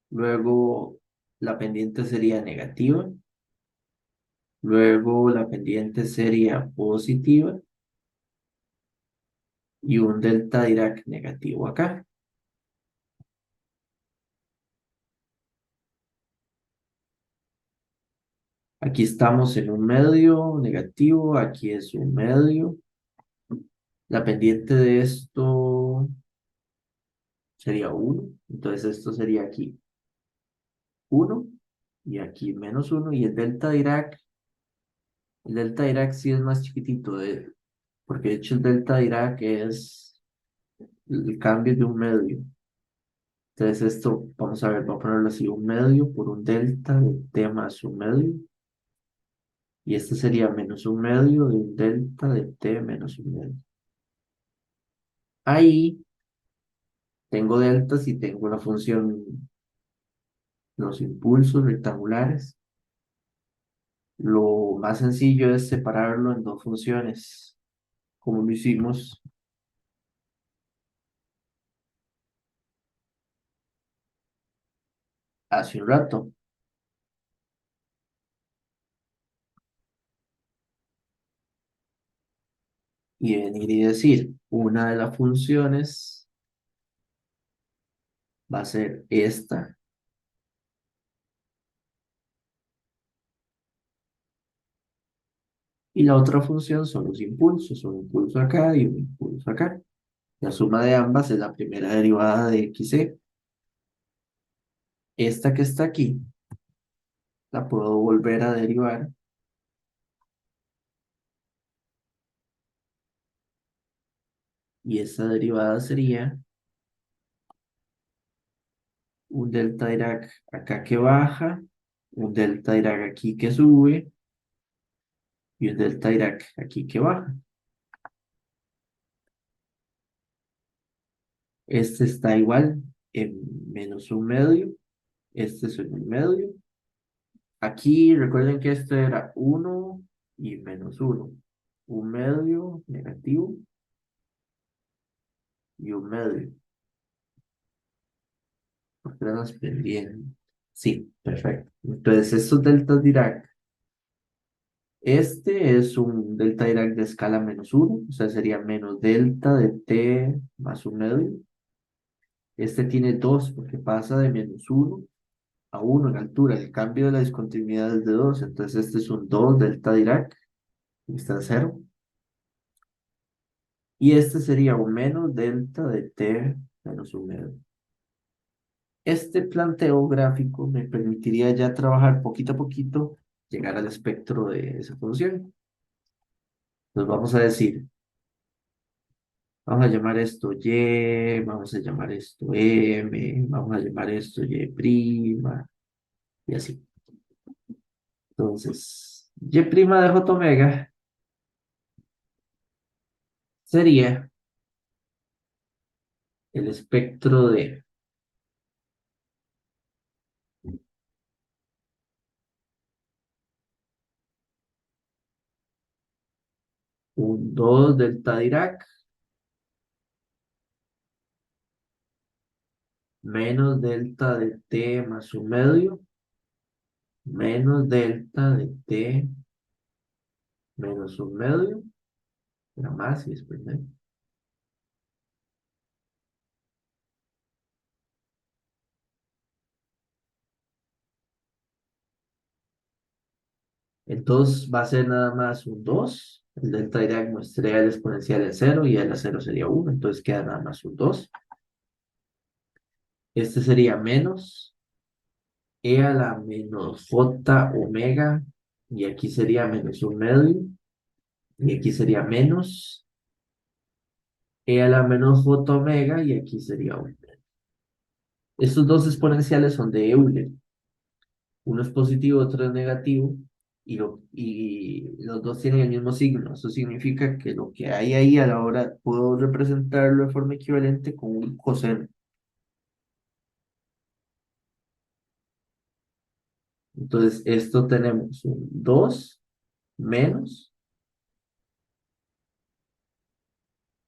Luego la pendiente sería negativa. Luego la pendiente sería positiva y un delta Dirac negativo acá. Aquí estamos en un medio negativo, aquí es un medio. La pendiente de esto sería 1, entonces esto sería aquí 1 y aquí -1 y el delta Dirac sí es más chiquitito, porque de hecho el delta Dirac es el cambio de un medio. Entonces esto, vamos a ver, voy a ponerlo así, un medio por un delta de t más un medio. Y este sería -1 medio de un delta de t menos un medio. Ahí tengo deltas y tengo la función, los impulsos rectangulares. Lo más sencillo es separarlo en dos funciones, como lo hicimos hace un rato. Y venir y decir, una de las funciones va a ser esta. Y la otra función son los impulsos, un impulso acá y un impulso acá. La suma de ambas es la primera derivada de xc. Esta que está aquí, la puedo volver a derivar y esta derivada sería un delta Dirac acá que baja, un delta Dirac aquí que sube y un delta Dirac aquí que baja. Este está igual en -1 medio, este es en un medio. Aquí recuerden que este era 1 y -1. Un medio negativo y un medio. Porque eran las pendientes. Sí, perfecto. Entonces, estos deltas Dirac, este es un delta Dirac de escala -1, o sea, sería menos delta de t más un medio. Este tiene 2 porque pasa de -1 a 1 en altura. El cambio de la discontinuidad es de 2, entonces este es un 2 delta Dirac, y está en 0. Y este sería un menos delta de t menos un medio. Este planteo gráfico me permitiría ya trabajar poquito a poquito, llegar al espectro de esa función. Nos vamos a decir, vamos a llamar esto Y, vamos a llamar esto M, vamos a llamar esto Y', y así. Entonces, Y' de J omega sería el espectro de un 2 delta Dirac menos delta de t más un medio menos delta de t menos un medio, era más y después menos. Entonces va a ser nada más un 2. El delta Dirac muestrea el exponencial en 0 y el a 0 sería 1. Entonces queda nada más un 2. Este sería menos e a la menos j omega. Y aquí sería menos un medio. Y aquí sería menos e a la menos j omega. Y aquí sería 1. Estos dos exponenciales son de Euler. Uno es positivo, otro es negativo. Y los dos tienen el mismo signo. Eso significa que lo que hay ahí a la hora puedo representarlo de forma equivalente con un coseno. Entonces, esto tenemos un 2 menos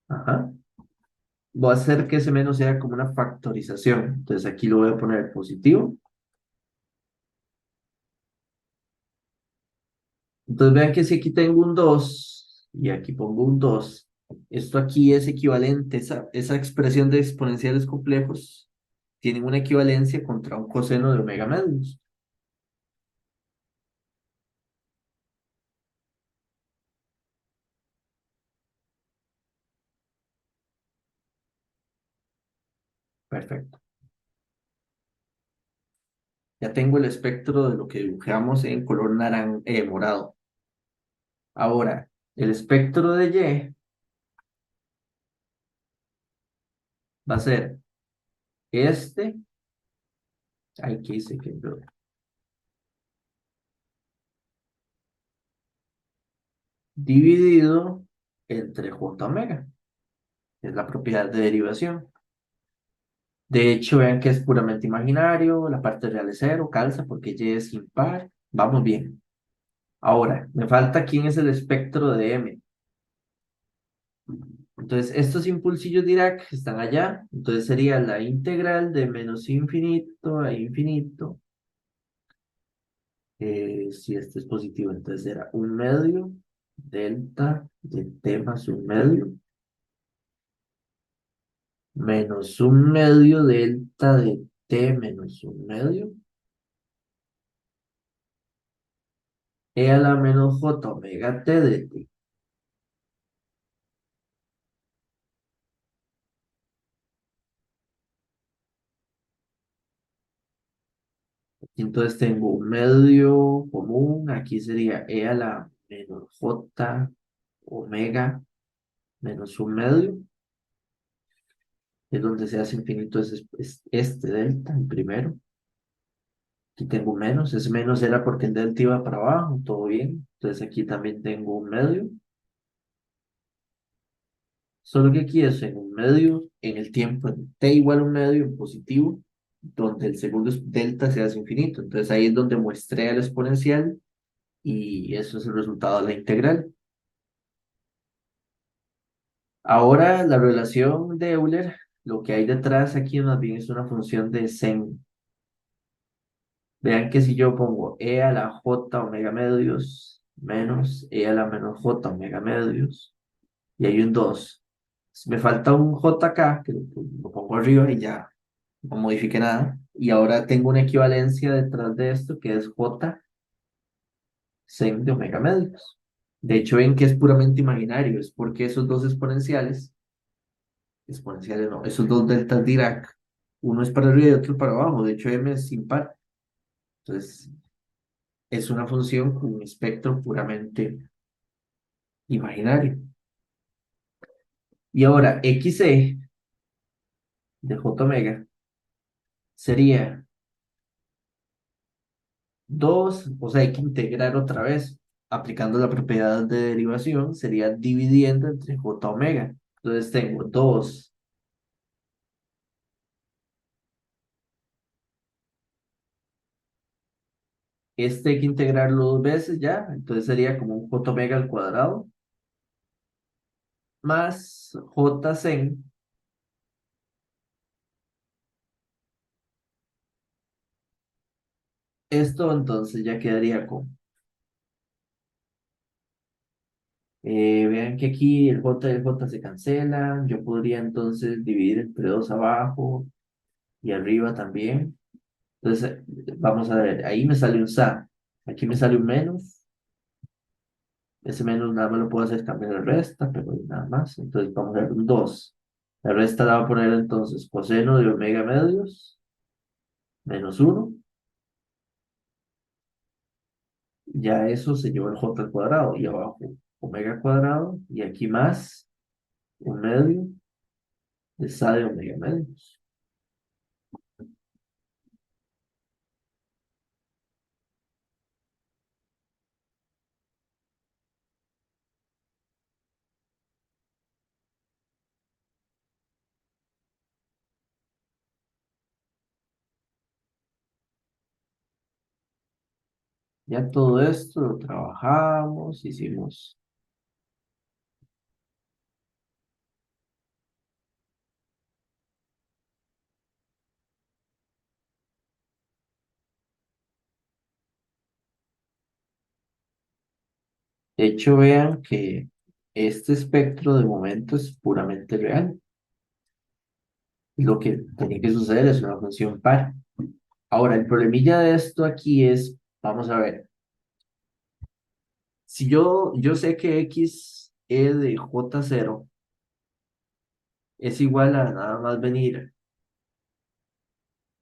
Ajá. Voy a hacer que ese menos sea como una factorización. Entonces aquí lo voy a poner positivo. Entonces vean que si aquí tengo un 2 y aquí pongo un 2, esto aquí es equivalente, esa expresión de exponenciales complejos tienen una equivalencia contra un coseno de omega medios. Perfecto. Ya tengo el espectro de lo que dibujamos en color morado. Ahora, el espectro de Y va a ser este, ay, ¿qué hice? Dividido entre J omega, que es la propiedad de derivación. De hecho, vean que es puramente imaginario, la parte real es cero, calza porque Y es impar. Vamos bien. Ahora, me falta quién es el espectro de M. Entonces, estos impulsillos Dirac están allá. Entonces sería la integral de menos infinito a infinito. Si este es positivo, entonces será un medio delta de T más un medio menos un medio delta de T menos un medio e a la menos j omega T de T. Entonces tengo un medio común, aquí sería e a la menos j omega menos un medio, es donde se hace infinito es este delta, el primero. Aquí tengo un menos, ese menos era porque el delta iba para abajo, todo bien. Entonces aquí también tengo un medio, solo que aquí es en un medio en el tiempo, en t igual a un medio en positivo, donde el segundo delta se hace infinito. Entonces ahí es donde muestré el exponencial y eso es el resultado de la integral. Ahora la relación de Euler, lo que hay detrás aquí más bien es una función de sen. Vean que si yo pongo e a la j omega medios menos e a la menos j omega medios y hay un 2, me falta un j acá, que lo pongo arriba y ya no modifique nada. Y ahora tengo una equivalencia detrás de esto que es j sen de omega medios. De hecho, ven que es puramente imaginario, es porque esos dos exponenciales no, esos dos deltas Dirac, uno es para arriba y otro para abajo, de hecho m es impar, entonces es una función con un espectro puramente imaginario. Y ahora xe de j omega sería 2, o sea, hay que integrar otra vez, aplicando la propiedad de derivación, sería dividiendo entre j omega. Entonces tengo 2, este hay que integrarlo dos veces ya, entonces sería como un j omega al cuadrado, más j sen. Esto entonces ya quedaría con, vean que aquí el j y el j se cancelan, yo podría entonces dividir entre 2 abajo y arriba también. Entonces, vamos a ver, ahí me sale un sa, aquí me sale un menos, ese menos nada más lo puedo hacer cambiar la resta, pero nada más. Entonces vamos a ver un 2. La resta la va a poner entonces coseno de omega medios menos uno. Ya eso se llevó el j al cuadrado y abajo omega cuadrado y aquí más un medio de sa de omega medios. Ya todo esto lo trabajamos, hicimos De hecho, vean que este espectro de momento es puramente real. Lo que tiene que suceder es una función par. Ahora, el problemilla de esto aquí es, vamos a ver, si yo sé que x e de j0 es igual a nada más venir,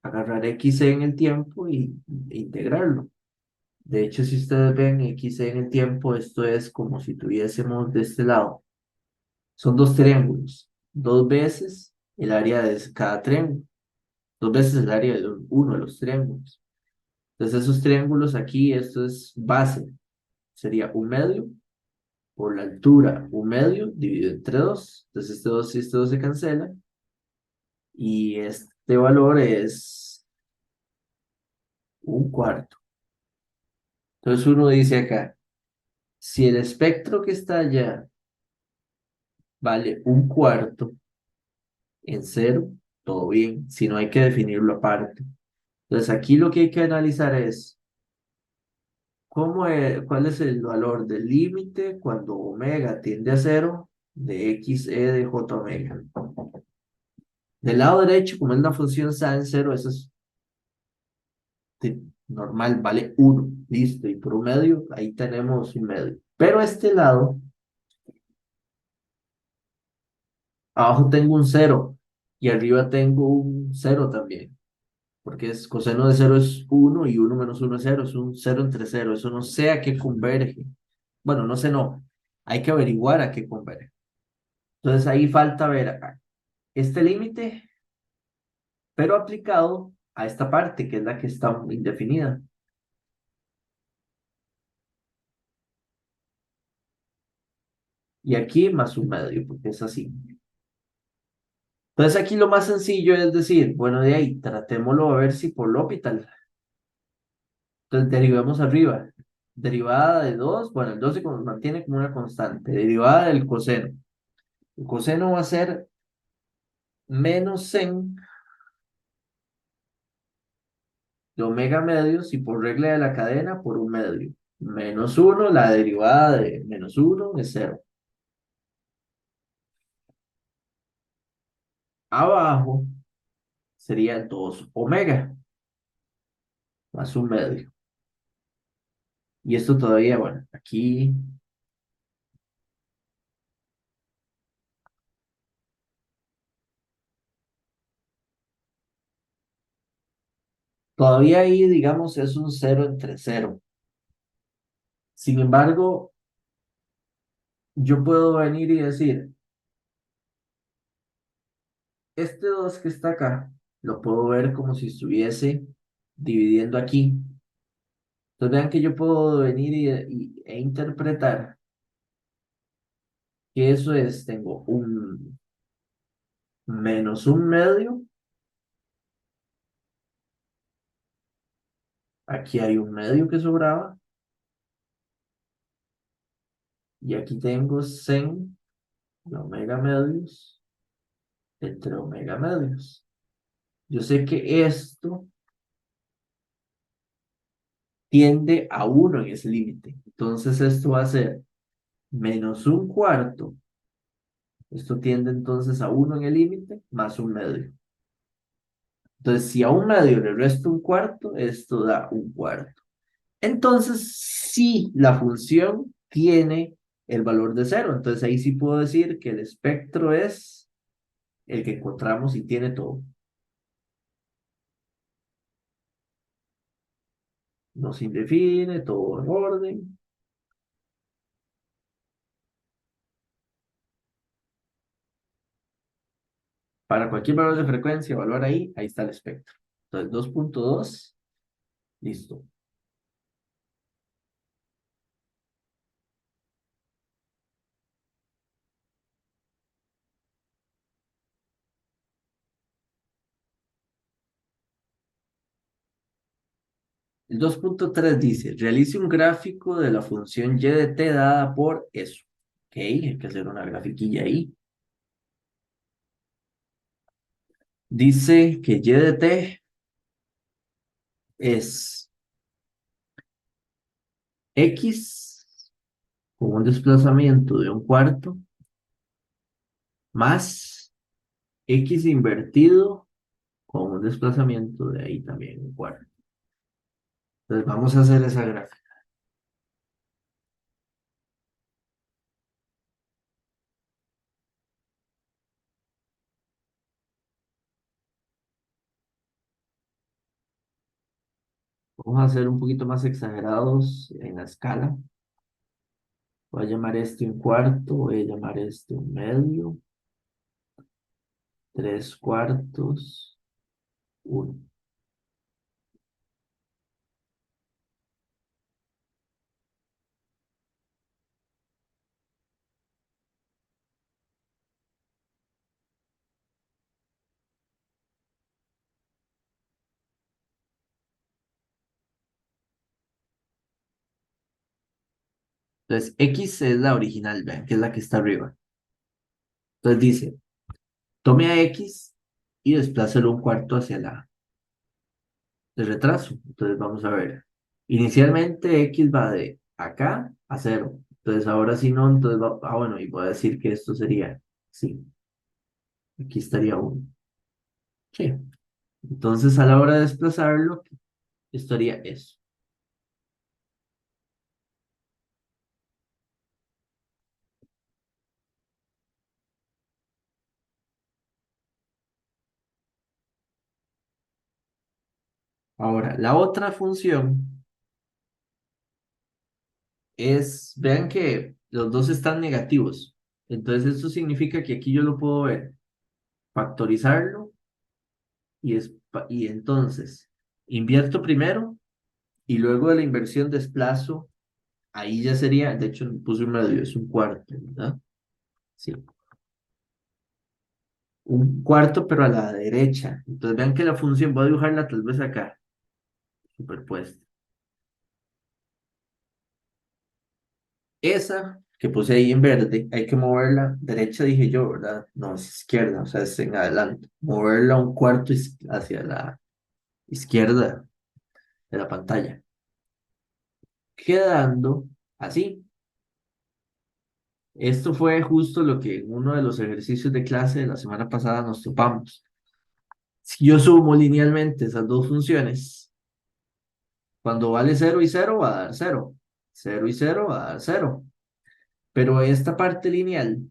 agarrar x e en el tiempo e integrarlo. De hecho, si ustedes ven x e en el tiempo, esto es como si tuviésemos de este lado. Son dos triángulos, dos veces el área de cada triángulo, dos veces el área de uno de los triángulos. Entonces, esos triángulos aquí, esto es base, sería un medio por la altura, un medio dividido entre dos. Entonces, este 2 y este 2 se cancela. Y este valor es un cuarto. Entonces, uno dice acá, si el espectro que está allá vale un cuarto en cero, todo bien. Si no, hay que definirlo aparte. Entonces, aquí lo que hay que analizar es cuál es el valor del límite cuando omega tiende a cero de x e de j omega. Del lado derecho, como es la función sa en cero, eso es normal, vale uno, listo. Y por un medio, ahí tenemos un medio. Pero este lado, abajo tengo un cero y arriba tengo un cero también. Porque es coseno de cero es uno y uno menos uno es cero, es un cero entre cero. Eso no sé a qué converge. Bueno, no sé, no. Hay que averiguar a qué converge. Entonces ahí falta ver acá este límite, pero aplicado a esta parte, que es la que está indefinida. Y aquí más un medio, porque es así. Entonces aquí lo más sencillo es decir, bueno, de ahí, tratémoslo a ver si por L'Hopital. Entonces derivamos arriba. Derivada de 2 bueno, el 2 se mantiene como una constante. Derivada del coseno. El coseno va a ser menos sen de omega medios y por regla de la cadena por un medio. Menos uno, la derivada de menos uno es cero. Abajo sería 2 omega más un medio. Y esto todavía, bueno, aquí todavía ahí, digamos, es un cero entre cero. Sin embargo, yo puedo venir y decir, este 2 que está acá, lo puedo ver como si estuviese dividiendo aquí. Entonces vean que yo puedo venir e interpretar que eso es, tengo un menos un medio, aquí hay un medio que sobraba, y aquí tengo sen de omega medios entre omega medios. Yo sé que esto tiende a uno en ese límite. Entonces esto va a ser menos un cuarto. Esto tiende entonces a uno en el límite más un medio. Entonces, si a un medio le resto un cuarto, esto da un cuarto. Entonces, sí, la función tiene el valor de cero. Entonces, ahí sí puedo decir que el espectro es el que encontramos y tiene todo. No se indefine, todo en orden. Para cualquier valor de frecuencia, evaluar ahí está el espectro. Entonces, 2.2, listo. El 2.3 dice, realice un gráfico de la función y de t dada por eso. Ok, hay que hacer una grafiquilla ahí. Dice que y de t es x con un desplazamiento de un cuarto más x invertido con un desplazamiento de ahí también un cuarto. Entonces vamos a hacer esa gráfica. Vamos a ser un poquito más exagerados en la escala. Voy a llamar este un cuarto, voy a llamar este un medio, tres cuartos, uno. Entonces, X es la original, vean, que es la que está arriba. Entonces dice, tome a X y desplácelo un cuarto hacia la de retraso. Entonces vamos a ver. Inicialmente X va de acá a cero. Entonces ahora si no, entonces va, bueno, y voy a decir que esto sería, sí, aquí estaría uno. Sí. Entonces a la hora de desplazarlo, estaría eso. Ahora, la otra función es, vean que los dos están negativos. Entonces esto significa que aquí yo lo puedo ver, factorizarlo y entonces invierto primero y luego de la inversión desplazo, ahí ya sería, de hecho puse un medio, es un cuarto, ¿verdad? Sí, un cuarto pero a la derecha. Entonces vean que la función, voy a dibujarla tal vez acá, superpuesta. Esa que puse ahí en verde, hay que moverla derecha, dije yo, ¿verdad? No, es izquierda, o sea, es en adelante. Moverla un cuarto hacia la izquierda de la pantalla. Quedando así. Esto fue justo lo que en uno de los ejercicios de clase de la semana pasada nos topamos. Si yo sumo linealmente esas dos funciones, cuando vale cero y cero va a dar cero. Cero y cero va a dar cero. Pero esta parte lineal,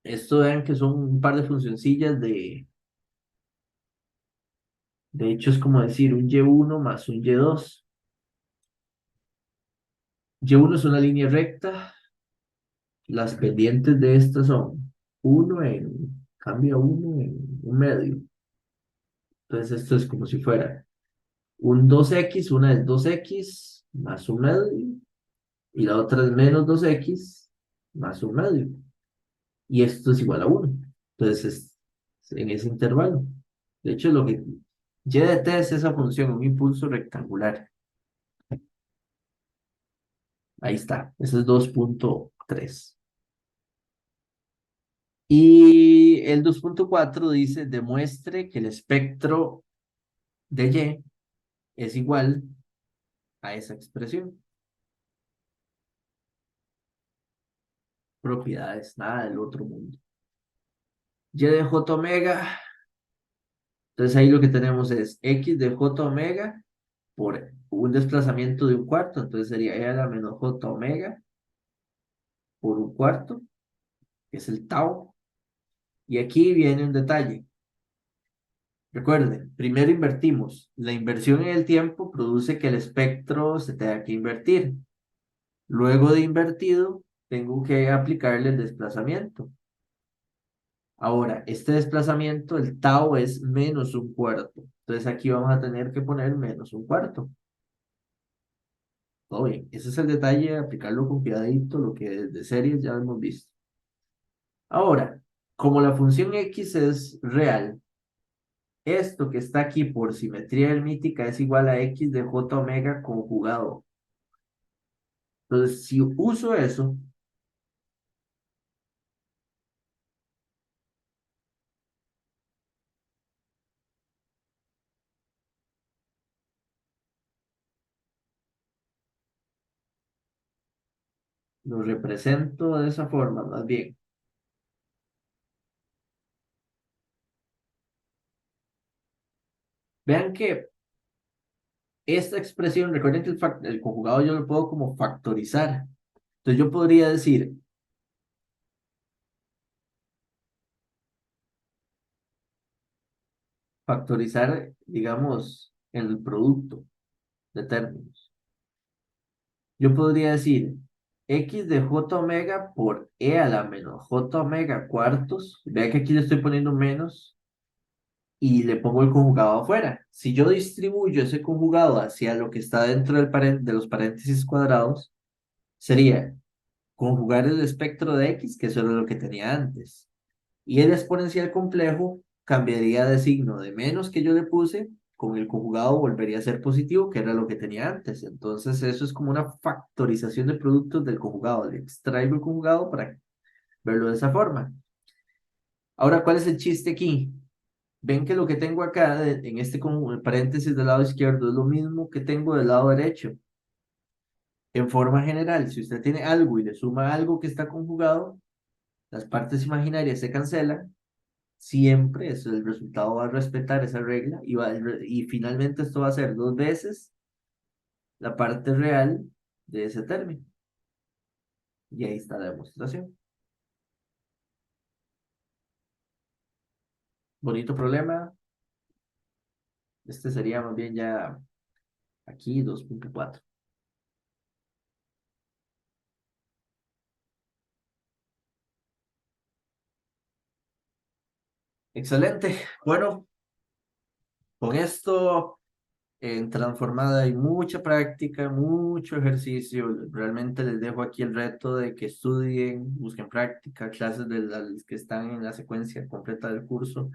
esto vean que son un par de funcioncillas de hecho es como decir un y1 más un y2. Y1 es una línea recta, las pendientes de estas son cambia uno en un medio. Entonces esto es como si fuera un 2x, una es 2x más un medio, y la otra es menos 2x más un medio. Y esto es igual a uno. Entonces, en ese intervalo. De hecho, lo que y de t es esa función, un impulso rectangular. Ahí está, ese es 2.3. Y el 2.4 dice, demuestre que el espectro de Y es igual a esa expresión. Propiedades, nada del otro mundo. Y de J omega, entonces ahí lo que tenemos es X de J omega por un desplazamiento de un cuarto, entonces sería E a la menos J omega por un cuarto, que es el tau. Y aquí viene un detalle. Recuerden, primero invertimos. La inversión en el tiempo produce que el espectro se tenga que invertir. Luego de invertido, tengo que aplicarle el desplazamiento. Ahora, este desplazamiento, el tau es menos un cuarto. Entonces aquí vamos a tener que poner menos un cuarto. Todo bien. Ese es el detalle, aplicarlo con cuidadito, lo que desde series ya hemos visto. Ahora, como la función x es real, esto que está aquí por simetría hermítica es igual a x de j omega conjugado. Entonces, si uso eso, Lo represento de esa forma, más bien. Vean que esta expresión, recuerden que el conjugado yo lo puedo como factorizar. Entonces yo podría decir, factorizar, digamos, el producto de términos. Yo podría decir x de j omega por e a la menos j omega cuartos. Vea que aquí le estoy poniendo menos y le pongo el conjugado afuera. Si yo distribuyo ese conjugado hacia lo que está dentro de los paréntesis cuadrados, sería conjugar el espectro de x, que eso era lo que tenía antes. Y el exponencial complejo cambiaría de signo de menos que yo le puse, con el conjugado volvería a ser positivo, que era lo que tenía antes. Entonces eso es como una factorización de productos del conjugado. Le extraigo el conjugado para verlo de esa forma. Ahora, ¿cuál es el chiste aquí? Ven que lo que tengo acá en este paréntesis del lado izquierdo es lo mismo que tengo del lado derecho. En forma general, si usted tiene algo y le suma algo que está conjugado, las partes imaginarias se cancelan. Siempre eso, el resultado va a respetar esa regla y finalmente esto va a ser dos veces la parte real de ese término. Y ahí está la demostración. Bonito problema. Este sería más bien ya aquí 2.4. Excelente. Bueno, con esto en transformada hay mucha práctica, mucho ejercicio. Realmente les dejo aquí el reto de que estudien, busquen práctica, clases de las que están en la secuencia completa del curso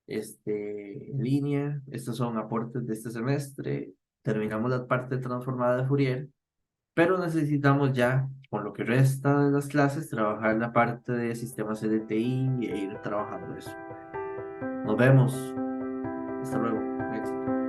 en línea. Estos son aportes de este semestre. Terminamos la parte transformada de Fourier, pero necesitamos ya, con lo que resta de las clases, trabajar la parte de sistemas LTI e ir trabajando eso. Nos vemos. Hasta luego. Éxito.